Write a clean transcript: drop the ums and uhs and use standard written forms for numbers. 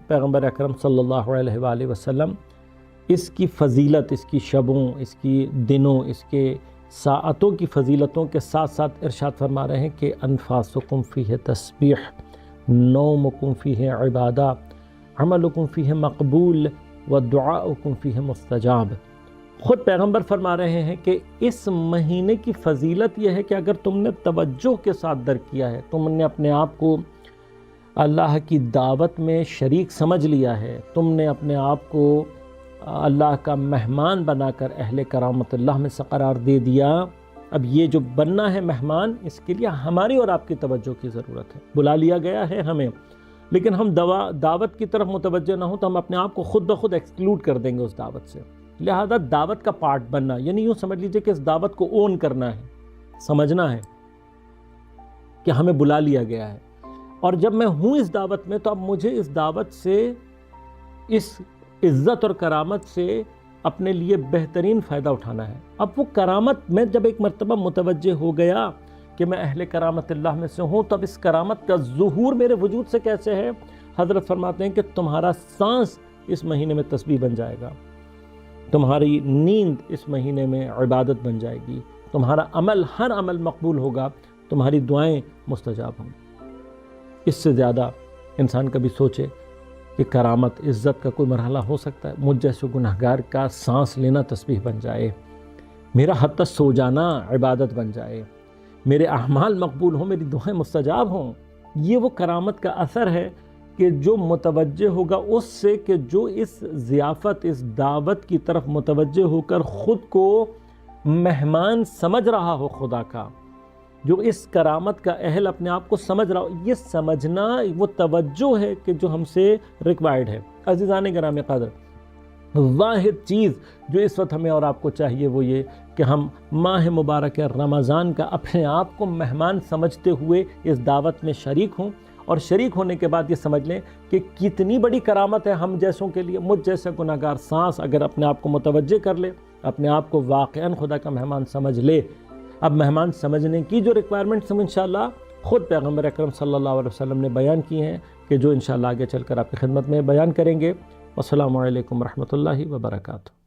پیغمبر اکرم صلی اللہ علیہ وآلہ وسلم اس کی فضیلت، اس کی شبوں، اس کی دنوں، اس کے ساعتوں کی فضیلتوں کے ساتھ ساتھ ارشاد فرما رہے ہیں کہ انفاسکم فیہ تسبیح، نومکم فیہ عبادہ، عملکم فیہ مقبول ودعاؤکم فیہ مستجاب۔ خود پیغمبر فرما رہے ہیں کہ اس مہینے کی فضیلت یہ ہے کہ اگر تم نے توجہ کے ساتھ درک کیا ہے، تم نے اپنے آپ کو اللہ کی دعوت میں شریک سمجھ لیا ہے، تم نے اپنے آپ کو اللہ کا مہمان بنا کر اہل کرامت اللہ میں سے قرار دے دیا، اب یہ جو بننا ہے مہمان، اس کے لیے ہماری اور آپ کی توجہ کی ضرورت ہے۔ بلا لیا گیا ہے ہمیں، لیکن ہم دعوت کی طرف متوجہ نہ ہوں تو ہم اپنے آپ کو خود بخود ایکسکلوڈ کر دیں گے اس دعوت سے۔ لہذا دعوت کا پارٹ بننا، یعنی یوں سمجھ لیجئے کہ اس دعوت کو اون کرنا ہے، سمجھنا ہے کہ ہمیں بلا لیا گیا ہے، اور جب میں ہوں اس دعوت میں تو اب مجھے اس دعوت سے، اس عزت اور کرامت سے اپنے لیے بہترین فائدہ اٹھانا ہے۔ اب وہ کرامت میں جب ایک مرتبہ متوجہ ہو گیا کہ میں اہل کرامت اللہ میں سے ہوں، تو اب اس کرامت کا ظہور میرے وجود سے کیسے ہے؟ حضرت فرماتے ہیں کہ تمہارا سانس اس مہینے میں تسبیح بن جائے گا، تمہاری نیند اس مہینے میں عبادت بن جائے گی، تمہارا عمل، ہر عمل مقبول ہوگا، تمہاری دعائیں مستجاب ہوں گی۔ اس سے زیادہ انسان کبھی سوچے کہ کرامت، عزت کا کوئی مرحلہ ہو سکتا ہے؟ مجھ جیسے گناہگار کا سانس لینا تسبیح بن جائے، میرا حتی سو جانا عبادت بن جائے، میرے اعمال مقبول ہوں، میری دعائیں مستجاب ہوں۔ یہ وہ کرامت کا اثر ہے کہ جو متوجہ ہوگا اس سے، کہ جو اس ضیافت، اس دعوت کی طرف متوجہ ہو کر خود کو مہمان سمجھ رہا ہو خدا کا، جو اس کرامت کا اہل اپنے آپ کو سمجھ رہا ہو، یہ سمجھنا وہ توجہ ہے کہ جو ہم سے ریکوائرڈ ہے۔ عزیزان گرامی قدر، واحد چیز جو اس وقت ہمیں اور آپ کو چاہیے وہ یہ کہ ہم ماہ مبارک رمضان کا اپنے آپ کو مہمان سمجھتے ہوئے اس دعوت میں شریک ہوں، اور شریک ہونے کے بعد یہ سمجھ لیں کہ کتنی بڑی کرامت ہے ہم جیسوں کے لیے۔ مجھ جیسے گناہگار سانس اگر اپنے آپ کو متوجہ کر لے، اپنے آپ کو واقعاً خدا کا مہمان سمجھ لے، اب مہمان سمجھنے کی جو ریکوائرمنٹس ہم انشاءاللہ خود پیغمبر اکرم صلی اللہ علیہ وسلم نے بیان کی ہیں، کہ جو انشاءاللہ آگے چل کر آپ کی خدمت میں بیان کریں گے۔ والسلام علیکم ورحمۃ اللہ وبرکاتہ۔